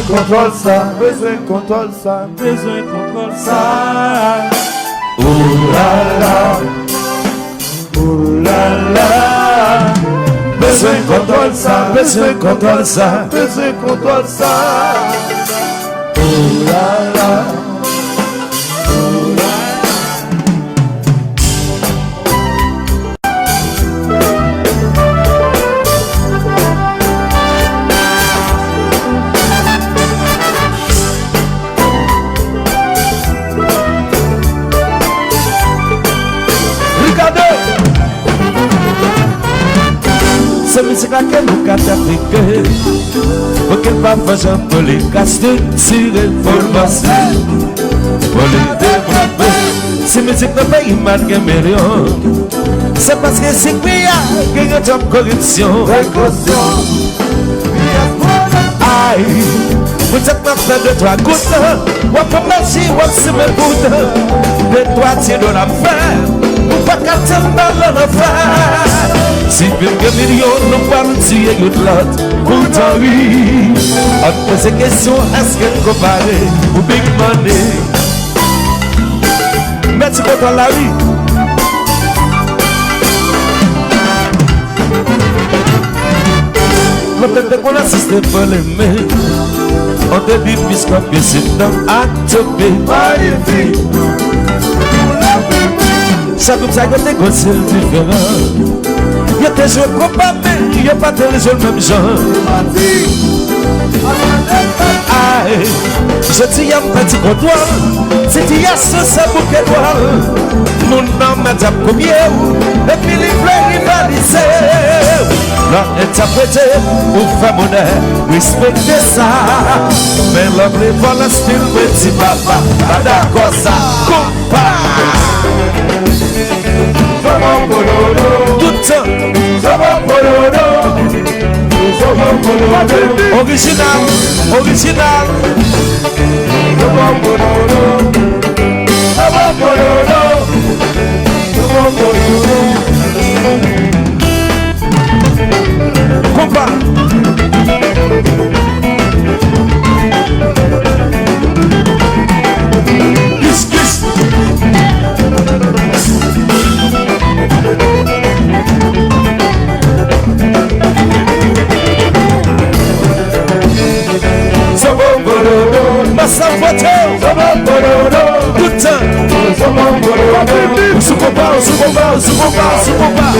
contrôle ça, besoin contrôle ça, besoin contrôle ça. Ouh là là, ouh là là. Besoin contrôle ça, besoin contrôle ça, besoin contrôle ça. Ouh là là. C'est musique laquelle nous catapultons. Pour qu'elle va faire un peu les castes, tirer pour passer, pour les développer. C'est musique de pays malgré millions. C'est parce que c'est qu'il y a un job corruption. Aïe, vous êtes ma frère de toi, goutte. Ou à pas marcher, ou à se me boude. De toi, tiens de la fin. Ou pas qu'à te mal la fin. Si quelques millions nous parlent tuer l'autre, pourtant oui. On pose ces questions, est-ce qu'elle compare au big money? Merci pour toi la vie. Peut-être qu'on assiste pour l'aimer. On te dit puisqu'on c'est dans à choper. Magnifique. Ça comme ça que t'es conseils différents. Y'a tes jeux comparables, y'a pas tes jeux même genre. Aïe, je dis y'a un petit comptoir. Si tu y as ce bouquet noir, mon nom m'a dit combien. Et puis les fleurs rivalisent. L'on interprété pour faire monnaie, respecter ça. Mais l'homme les voit la style, petit papa, pas d'accord ça, compare. Original, original. Combat. Kiss, kiss. Massa voiture, tout le temps. Sous combat, sous combat, sous combat, sous combat.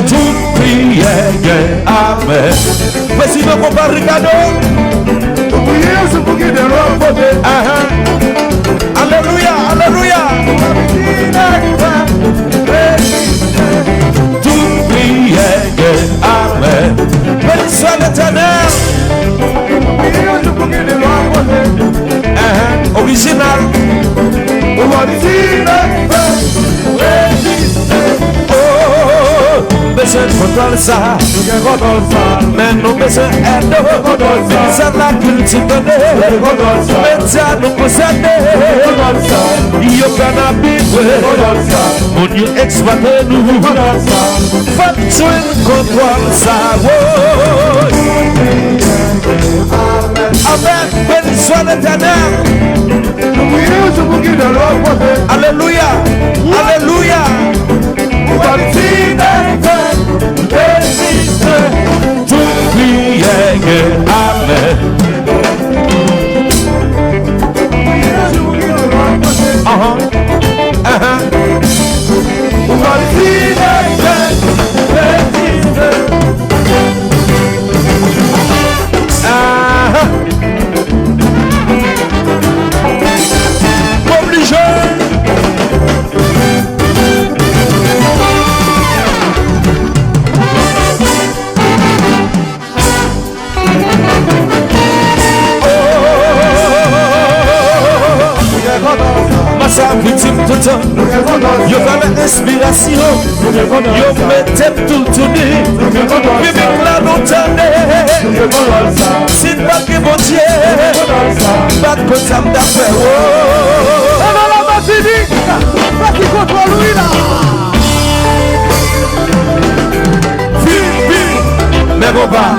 Tout prière, amen. Président combat Ricardo. Alléluia, alléluia. Amen. Béni soit l'Éternel. Original. Oh, besoin de contrôle ça. Mais nous besoin d'aide. C'est la culture donnée. Mais ça nous possède. Il y a qu'un habitué. Mon Dieu exploite nous. Faut contrôle ça. Amen. Béni soit l'Éternel. Alléluia. Alléluia. Tout prière. Amen. Obligé. Massa victime tout le temps. Yo fait l'inspiration. Yo mettez tout tourné. Bibi la nous tendez. Si pas que bon Dieu, pas de côté ça me d'après. Oh, la Martinique, pas qui contre lui là. combat.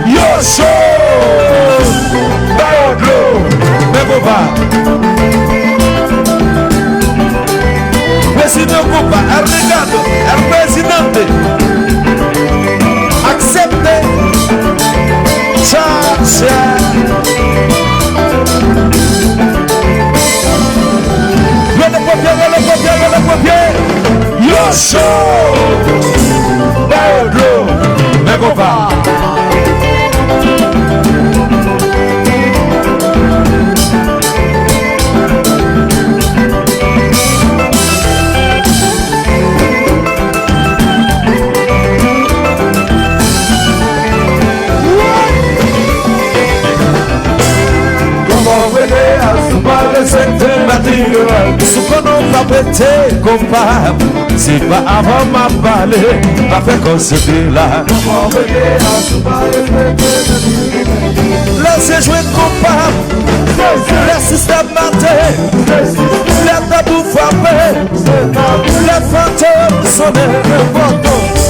Yo show, mais combat. Presidente ocupa, el regado, el presidente. Accepte. Cha-cha. Le copier. Yo show. Pedro. Me compa. Ce qu'on va péter, compa, c'est pas avant ma balle, pas fait qu'on se dit là. Laissez jouer compa, le système maté, les tabous frappés, les fantômes sonner,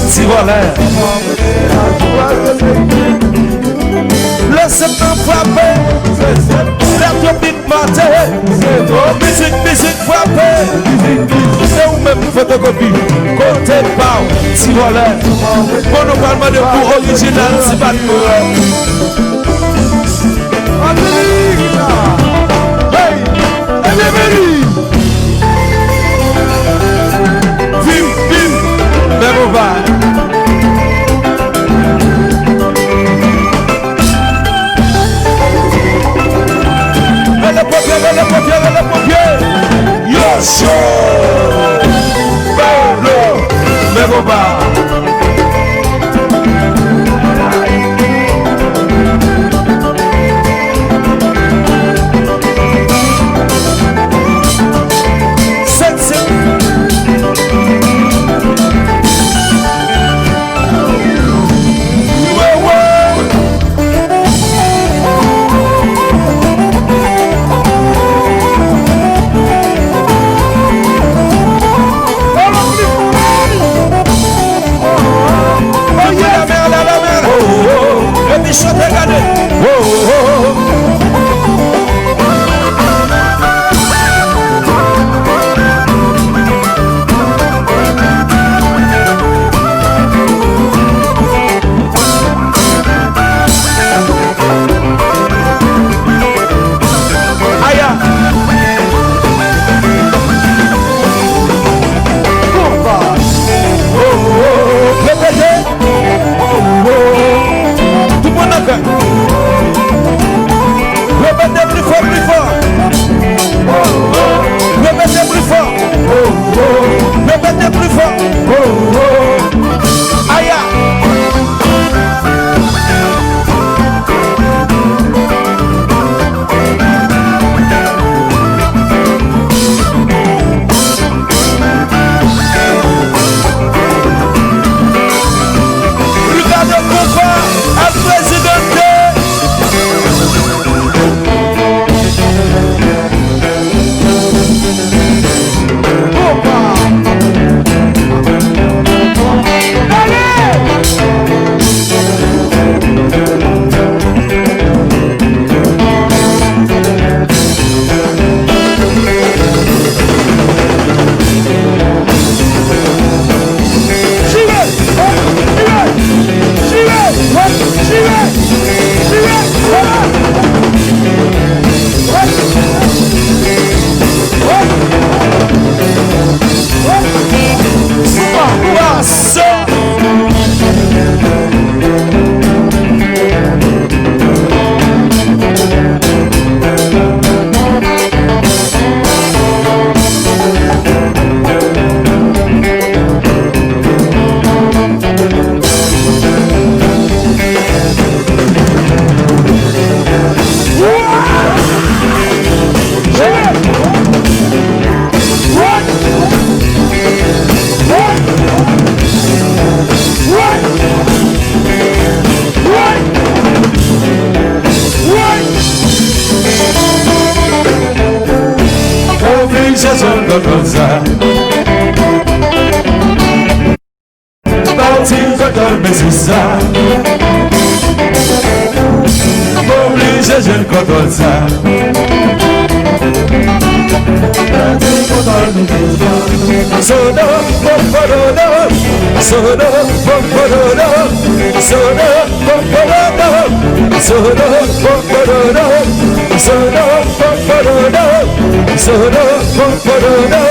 si voilà. Laissez-moi frapper, la tropique maté, musique frappée, c'est où-même photocopie, côté pau, si voilà, bon nous parlons de pour original, si pas de hey, vive, même on va. Le pompier, yo show, Pablo, me compa. Bati contrôle, mais c'est ça. Obligé, je ne contrôle ça. Sono, pomporono, sono, pomporono, sono, pomporono, sono, pomporono, sono, pomporono, sono, pomporono,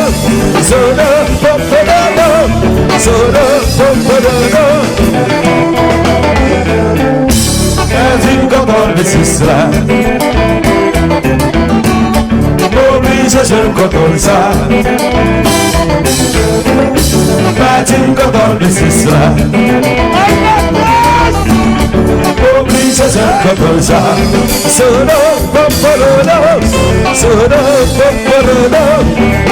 sono, pomporono, sono, pomporono. Perdu quand le cela. Obligé, je ne contrôle ça. Patine quand on le cela. Obligé, je ne contrôle ça. Sono, pomporono, sono, pomporono,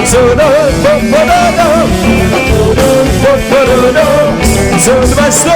sono, pomporono, pomporono, sono basso.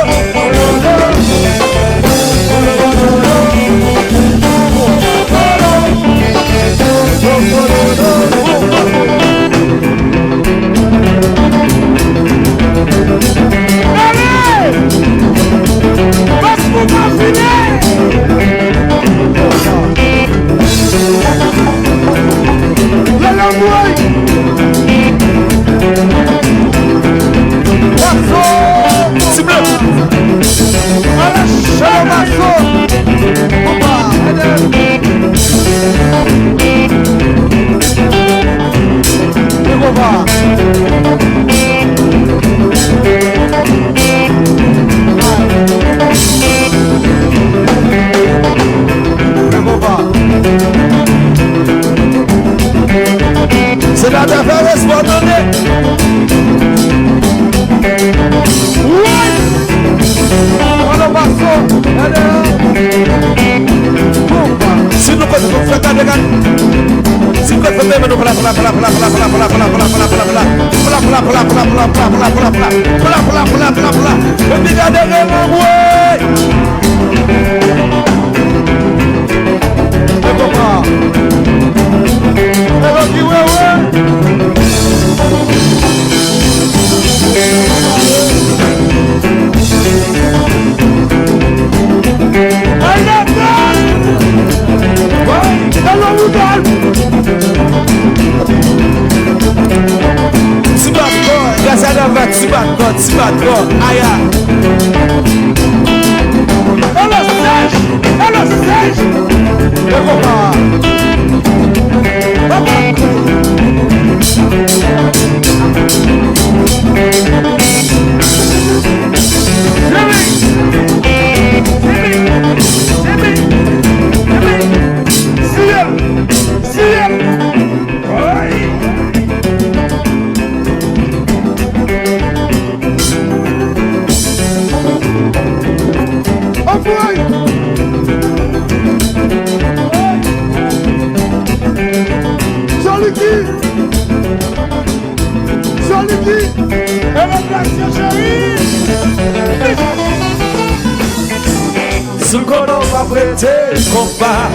C'est la différence pour donner. Oui. Voilà, passons. Si nous faisons faire ta dégâts, si nous faisons même nous Ce qu'on va prêter combat,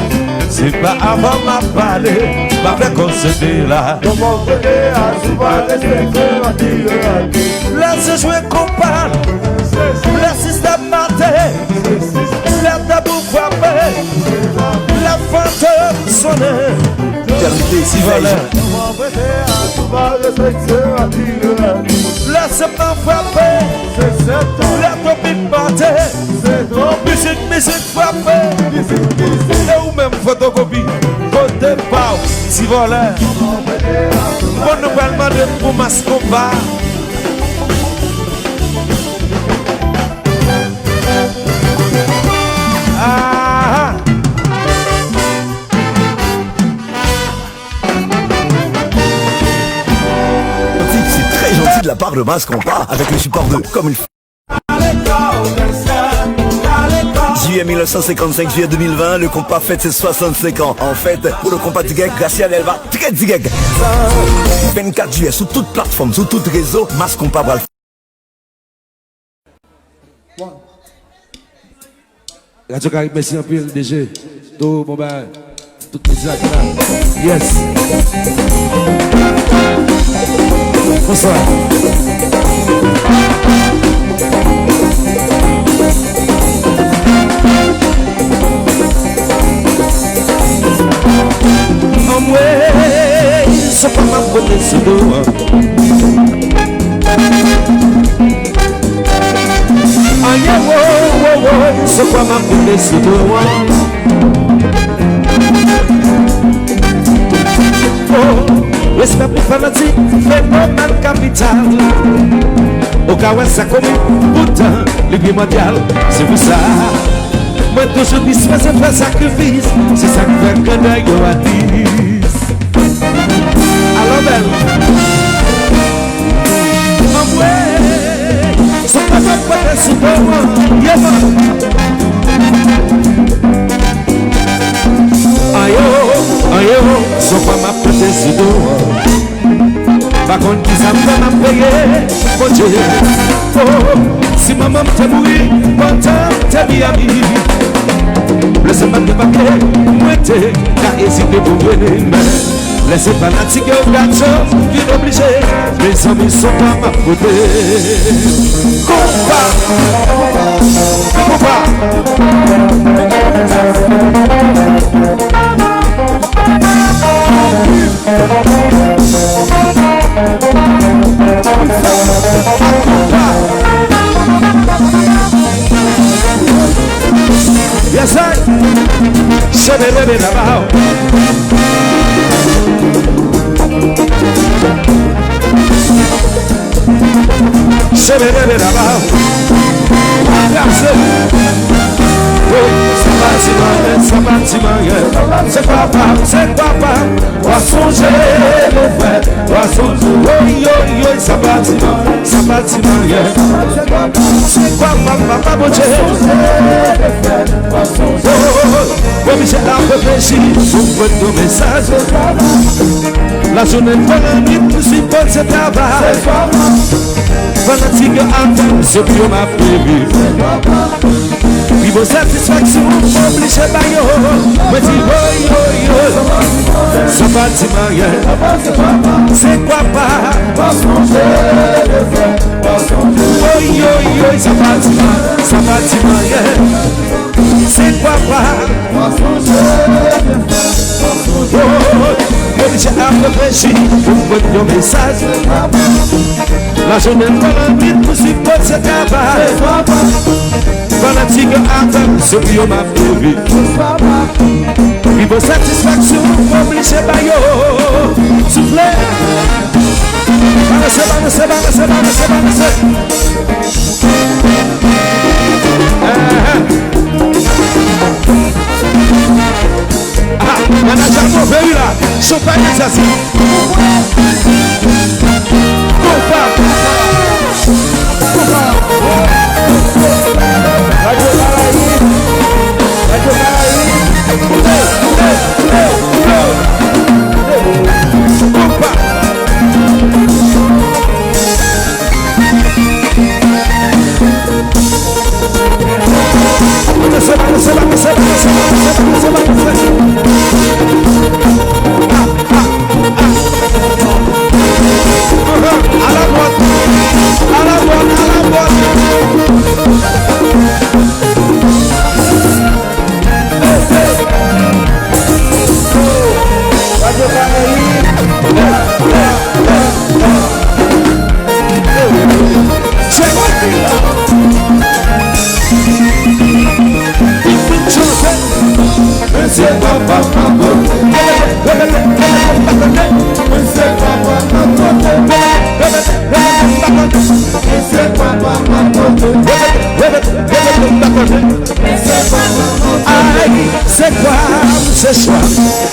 c'est pas avant ma parler, ma fait qu'on se dit là. Comment prêter à souvent respecter ma fille. Laisse jouer combat, laisse système mater, laisse tabou frapper, la fantôme sonner. Si voilà. Comment prêter à souvent respecter ma fille. Laisse-moi frapper, la topique mater. Musique frappée, et ou même photocopie, côté pau, si voleur, on nous parle de pour mas combat. C'est très gentil de la part de Mas Compas avec le support de comme il faut. Juillet 1955, juillet 2020, le compas fête ses 65 ans. En fait, pour le compas du GEG, Gracial elle va très du GEG. 24 juillet, sur toute plateforme, sur tout réseau, Mas Compas va le faire. Radio Caraïbe, merci un peu, DG. Tout, bon ben, tout les actes là. Yes. Bonsoir. En vrai, c'est pas ma beauté sous l'eau. Aïe, c'est pas ma beauté sous l'eau. Oh, respect pour fanatique, fait pas mal capital. Au cas où ça commet, pourtant, le bien mondial, c'est pour ça. Moi toujours disposé à faire sacrifice. C'est ça qui fait que nous a dit. Alors belle. Oh ouais. C'est pas ça pour être sous toi. Yeah man. Aïe oh, aïe oh. C'est pas ma petite sous toi. Par contre qui ça m'a payé. Mon Dieu. Oh. Si maman t'a mouru, pendant t'as mis à vie. Laissez-moi te paquer, moi t'es, t'as hésité pour venir. Laissez pas fanatiques au gâteau, qui est obligé. Mes amis sont pas ma côté. Combat, yes, I should have lived about. Should have lived about. That's it. C'est papa, va songer le fait, va songer, ça bâtiment, c'est papa, mon Dieu, comme j'ai réfléchi, pour votre message, la journée de la nuit, nous suppose ce travail, fanatique attend, ce que m'a prévu. Vivo satisfaction, obligé par yo. Me dis ça bâtiment, c'est quoi pas? Ça bâtiment, c'est quoi pas? Obligé à réfléchir pour votre message. La journée de la nuit, nous suppose ce travail. Fanatique attend, ce que m'a prévu. Vivo satisfaction, obligé par yo. Soufflez. Balancez. Manager mauvais là, champagne assassin.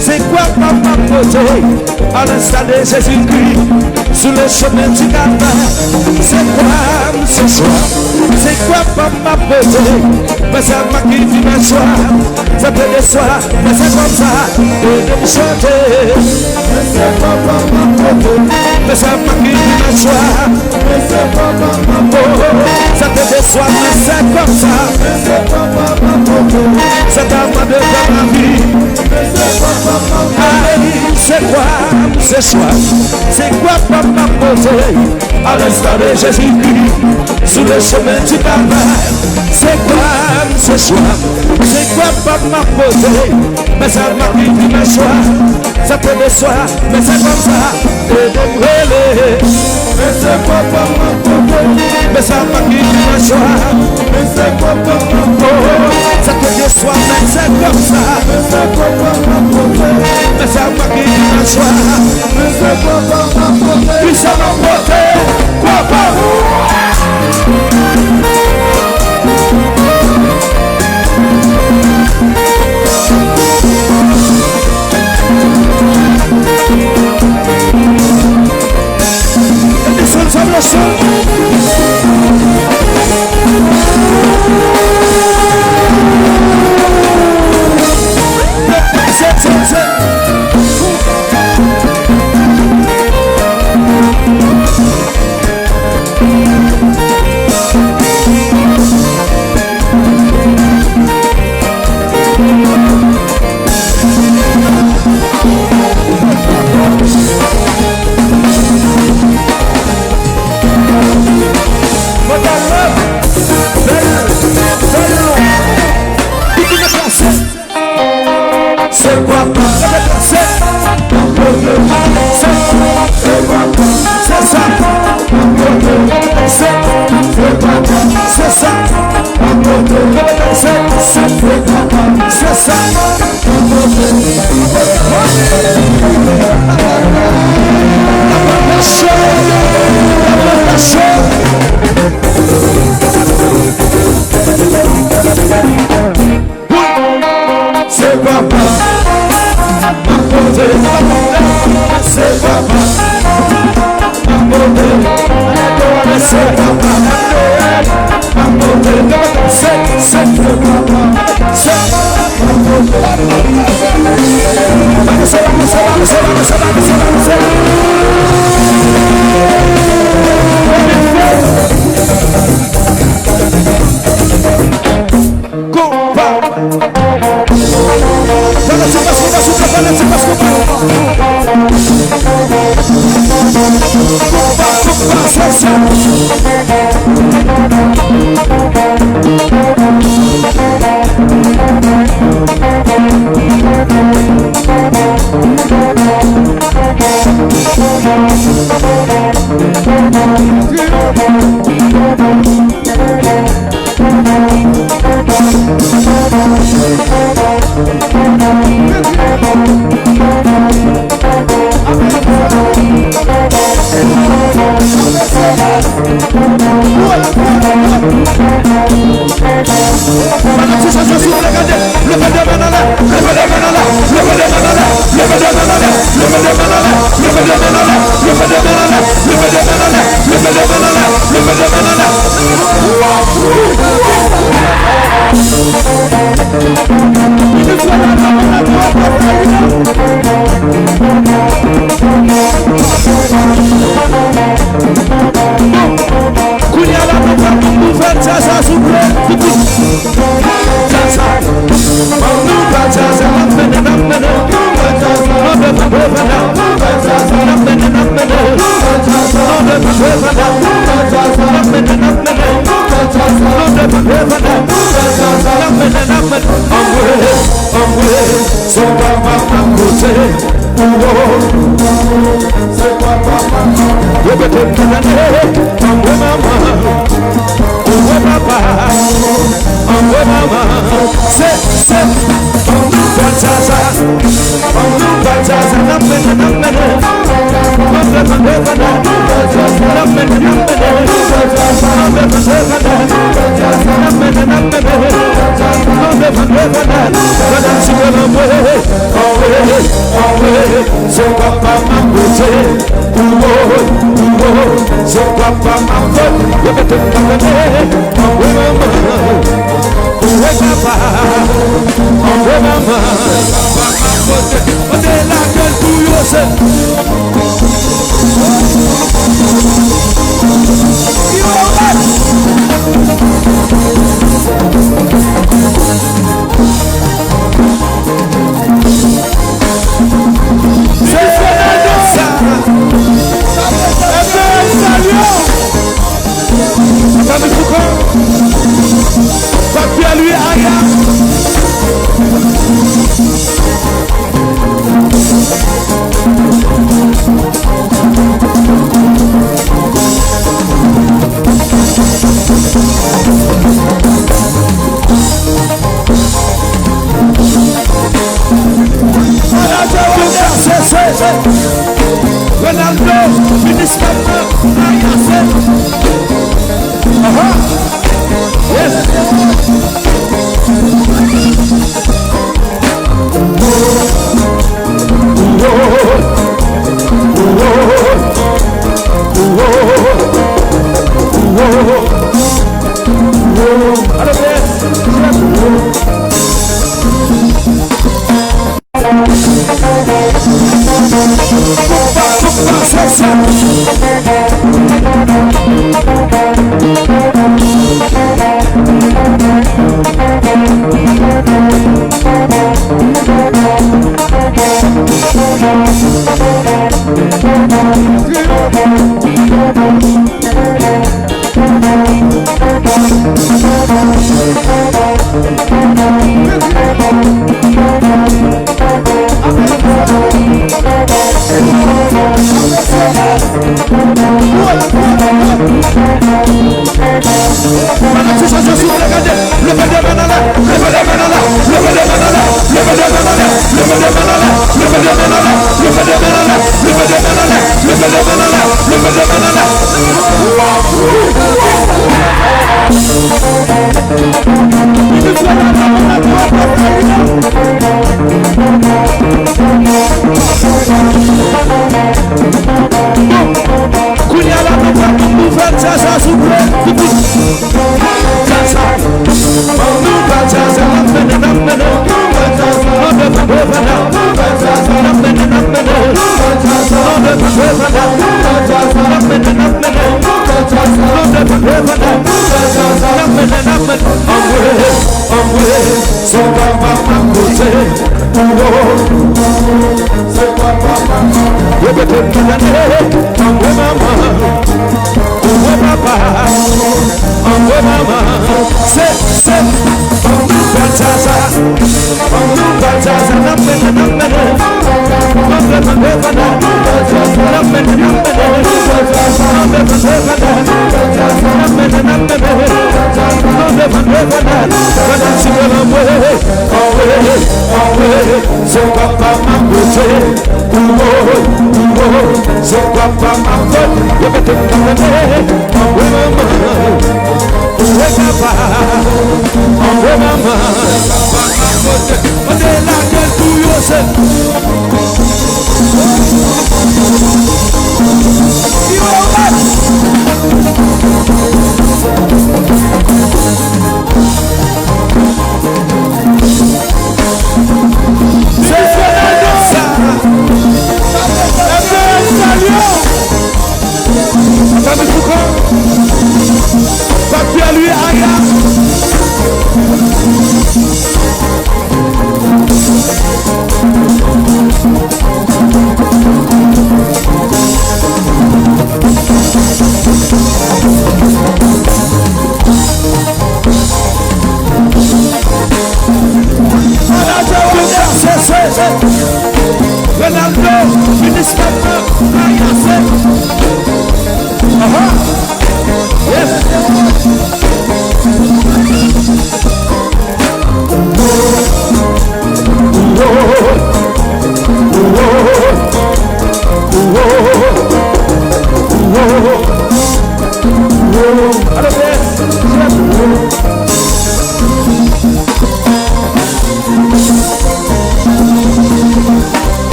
C'est quoi papa côté à l'instant de Jésus-Christ sur le chemin du calvaire? C'est quoi ce soir? C'est quoi papa côté? Mais c'est ma qui vit ma soir. Ça peut des soirs, mais c'est comme ça et de me chanter. C'est quoi papa côté? Mais c'est ma qui vit ma soir. C'est quoi papa côté? Ça peut des soirs, mais c'est comme ça. C'est quoi papa côté? C'est à moi de faire ma vie. C'est quoi ce soir, c'est quoi papa poser à l'instar de Jésus-Christ sous le chemin du Calvaire? C'est quoi ce soir, c'est quoi papa poser? Mais ça m'a dit mes choix, ça te déçoit, mais c'est comme ça, et de brûler. Mais c'est quoi papa poser? Mais ça m'a dit mes choix, mais c'est quoi papa poser? Ça te déçoit, mais c'est comme ça, mais c'est quoi papa poser? Mais ça m'a dit mes choix, mais c'est quoi papa poser? Puis ça m'a porté, quoi pas?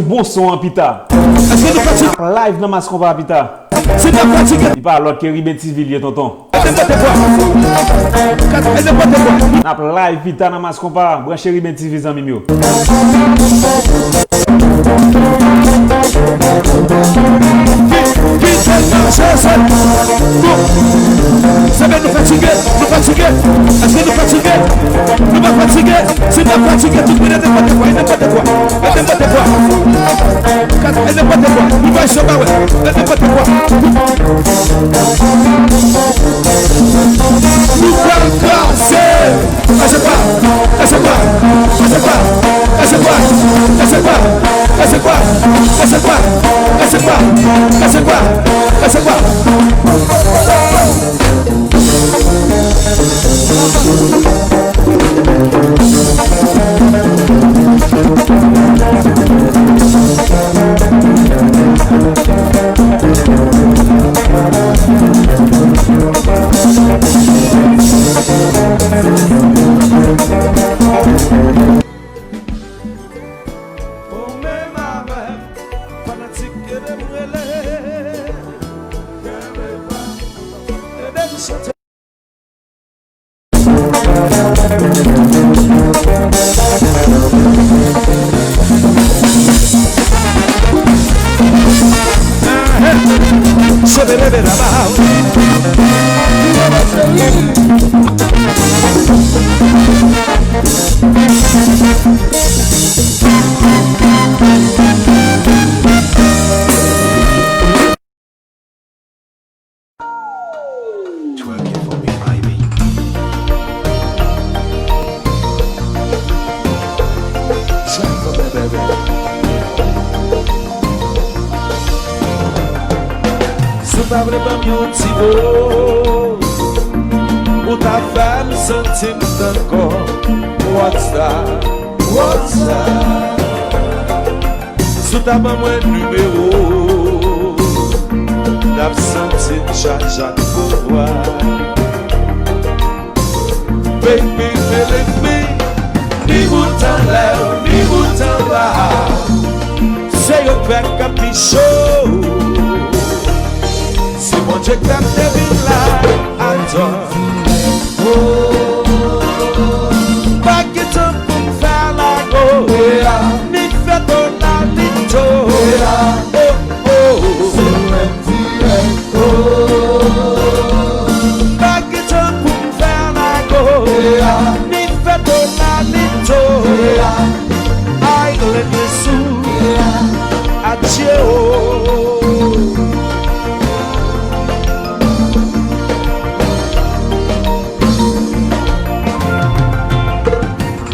Bon son en pita. Est-ce que nous fatiguons? Live dans Mascon va pita. C'est pas fatigué. Il parle l'autre qui Ribetis Villiers tonton. Nap live pita dans Mascon pa brancher Ribetis Villiers en mimio. Ça va nous fatiguer, Est-ce que nous fatigués? Nous pas fatigués. C'est pas fatigué, tout le monde n'importe quoi. Nous va pression, bah ouais. N'importe quoi. Nous allons classer. Laissez quoi? Laissez quoi? Laissez quoi? Laissez quoi? Laissez quoi? Laissez quoi? Laissez quoi? Laissez quoi? Laissez quoi? Laissez quoi? Ou ta femme sentim d'encore. What's that? What's that? Sou ta ban mwen numéro N'ap sentim chak pouvoir. Baby, believe me, ni boutan lè, ni boutan bas, se yo pek kapichou. Si mon Dieu kap devin la, attends. Pa ki tan pou m'fè la go, ni fè ton la lito. Pa ki tan pou m'fè la go, ni fè ton la lito. Ay le Yesu, adieu.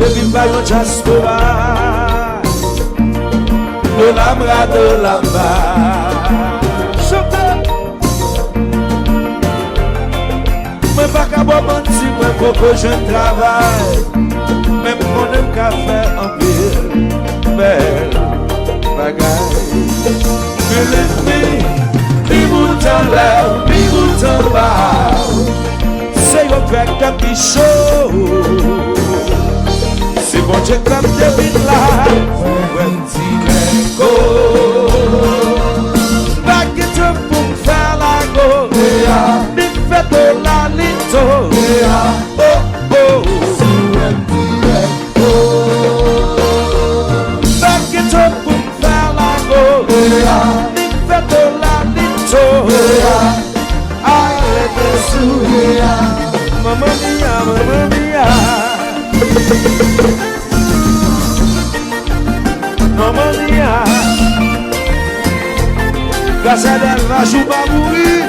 Baby, va yon diaspora, de l'amra de l'amba. Chante. Mwen pa ka bo manti, mwen koko jen travay, men mwen ka fè an pil bel bagay. Believe me, ni boutan lè, ni boutan ba, se yo pek kapichou. Si bon Dieu comme David là, when ti go, back it up pour faire la go, ni fait de la lito, oh oh. Back it up pour faire la go, ni fait de la lito, ay le Jésus, mamma mia, mamma mia. Maman mia, grâce à elle, la joue pas mourir.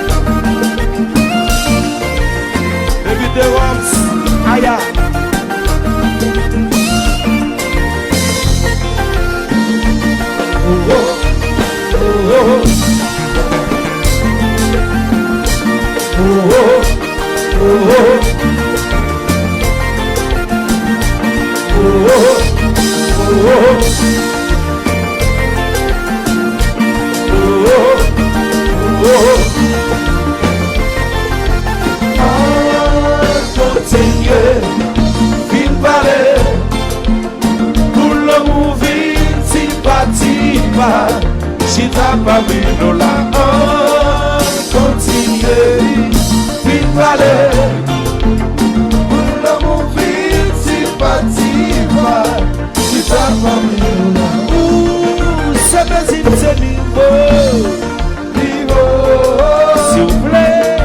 Baby the Rams, aya. Oh oh, oh oh, oh oh, oh oh, oh oh. Continue, fin pale, pour l'amour vin, si pas, si t'as pas vu nous là. Continue, fin pale, pour l'amour vin, si t'as pas vu nous là. C'est mes c'est niveau. S'il vous plaît,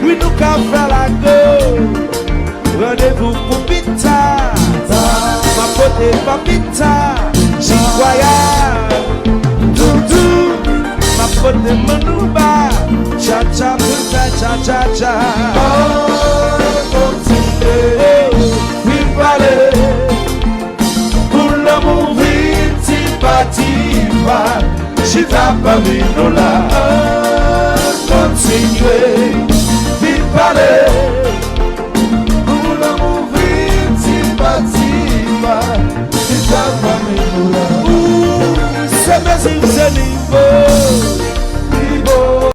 oui nous qu'à faire la go. Rendez-vous pour pizza, ma pote pas pizza, j'y croyais. Doudou, ma côté manouba. Cha cha cha cha cha cha. Continuez, puis parler. Pour l'amour vite, pas. Si t'as pas mis nous là. Continuez, puis parler. Pour l'amour vite, pas. Si t'as pas mis nous là. C'est mes c'est niveau.